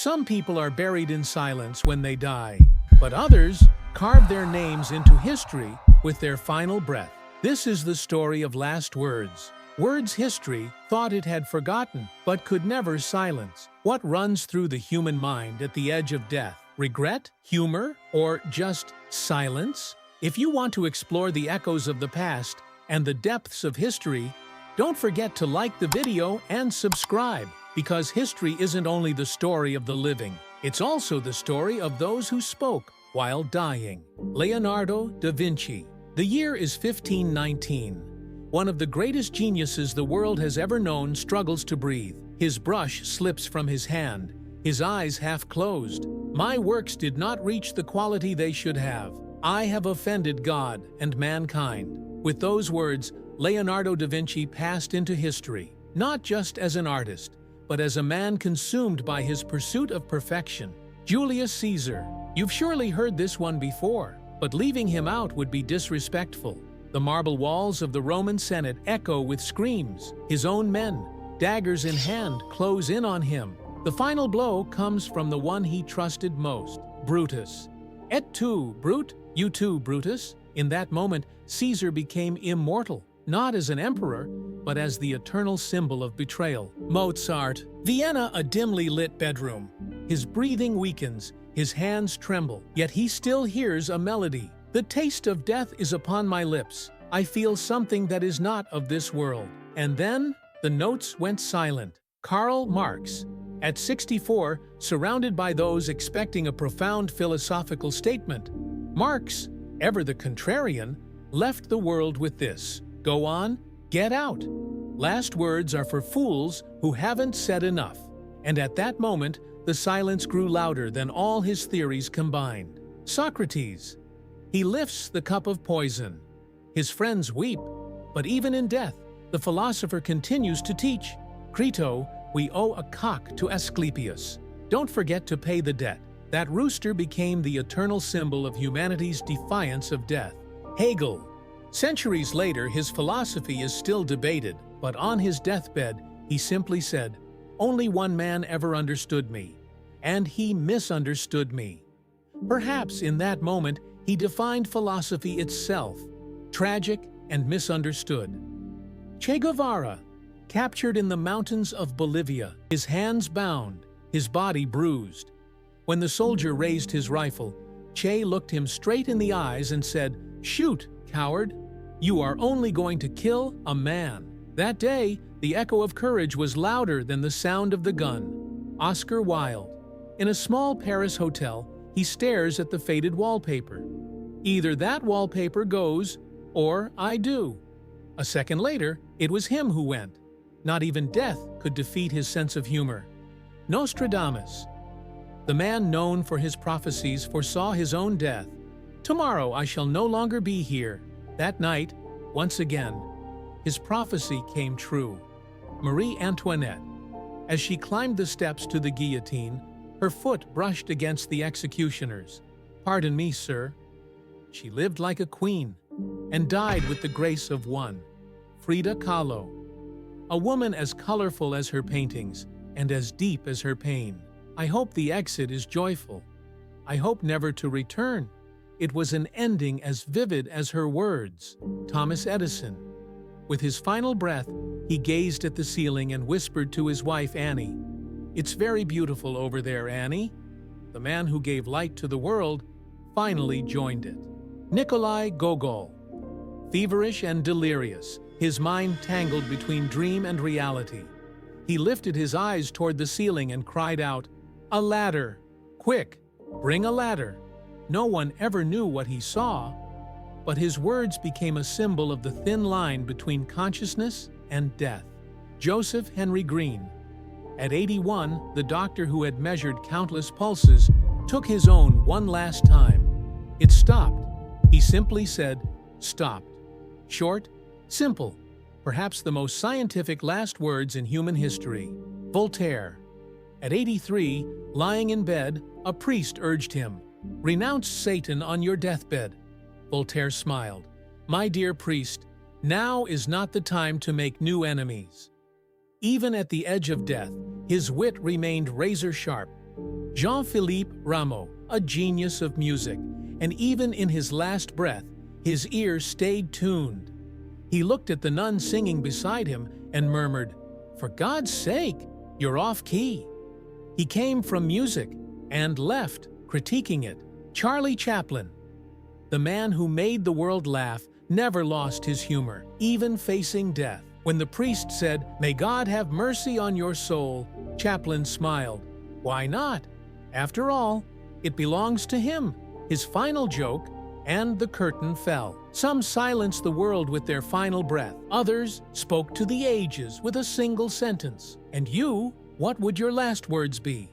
Some people are buried in silence when they die, but others carve their names into history with their final breath. This is the story of last words. Words history thought it had forgotten, but could never silence. What runs through the human mind at the edge of death? Regret, humor, or just silence? If you want to explore the echoes of the past and the depths of history, don't forget to like the video and subscribe, because history isn't only the story of the living, it's also the story of those who spoke while dying. Leonardo da Vinci. The year is 1519. One of the greatest geniuses the world has ever known struggles to breathe. His brush slips from his hand, his eyes half closed. My works did not reach the quality they should have. I have offended God and mankind. With those words, Leonardo da Vinci passed into history, not just as an artist, but as a man consumed by his pursuit of perfection. Julius Caesar. You've surely heard this one before, but leaving him out would be disrespectful. The marble walls of the Roman Senate echo with screams. His own men, daggers in hand, close in on him. The final blow comes from the one he trusted most, Brutus. Et tu, Brute? You too, Brutus? In that moment, Caesar became immortal, not as an emperor, but as the eternal symbol of betrayal. Mozart. Vienna, a dimly lit bedroom. His breathing weakens, his hands tremble, yet he still hears a melody. The taste of death is upon my lips. I feel something that is not of this world. And then, the notes went silent. Karl Marx. At 64, surrounded by those expecting a profound philosophical statement, Marx, ever the contrarian, left the world with this: go on, get out. Last words are for fools who haven't said enough. And at that moment, the silence grew louder than all his theories combined. Socrates. He lifts the cup of poison. His friends weep, but even in death, the philosopher continues to teach. Crito, we owe a cock to Asclepius. Don't forget to pay the debt. That rooster became the eternal symbol of humanity's defiance of death. Hegel. Centuries later, his philosophy is still debated, but on his deathbed, he simply said, "Only one man ever understood me, and he misunderstood me." Perhaps in that moment, he defined philosophy itself, tragic and misunderstood. Che Guevara. Captured in the mountains of Bolivia, his hands bound, his body bruised. When the soldier raised his rifle, Che looked him straight in the eyes and said, "Shoot, coward. You are only going to kill a man." That day, the echo of courage was louder than the sound of the gun. Oscar Wilde. In a small Paris hotel, he stares at the faded wallpaper. Either that wallpaper goes, or I do. A second later, it was him who went. Not even death could defeat his sense of humor. Nostradamus. The man known for his prophecies foresaw his own death. "Tomorrow I shall no longer be here." That night, once again, his prophecy came true. Marie Antoinette. As she climbed the steps to the guillotine, her foot brushed against the executioner's. "Pardon me, sir." She lived like a queen and died with the grace of one. Frida Kahlo. A woman as colorful as her paintings and as deep as her pain. I hope the exit is joyful. I hope never to return. It was an ending as vivid as her words. Thomas Edison. With his final breath, he gazed at the ceiling and whispered to his wife Annie, "It's very beautiful over there, Annie." The man who gave light to the world finally joined it. Nikolai Gogol. Feverish and delirious, his mind tangled between dream and reality. He lifted his eyes toward the ceiling and cried out, "A ladder! Quick, bring a ladder!" No one ever knew what he saw, but his words became a symbol of the thin line between consciousness and death. Joseph Henry Green. At 81, the doctor who had measured countless pulses took his own one last time. It stopped. He simply said, "Stopped." Short, simple, perhaps the most scientific last words in human history. Voltaire. At 83, lying in bed, a priest urged him, "Renounce Satan on your deathbed." Voltaire smiled. "My dear priest, now is not the time to make new enemies." Even at the edge of death, his wit remained razor-sharp. Jean-Philippe Rameau, a genius of music, and even in his last breath, his ears stayed tuned. He looked at the nun singing beside him and murmured, "For God's sake, you're off key." He came from music and left, critiquing it. Charlie Chaplin, the man who made the world laugh, never lost his humor, even facing death. When the priest said, "May God have mercy on your soul," Chaplin smiled. Why not? After all, it belongs to him. His final joke, and the curtain fell. Some silenced the world with their final breath. Others spoke to the ages with a single sentence. And you, what would your last words be?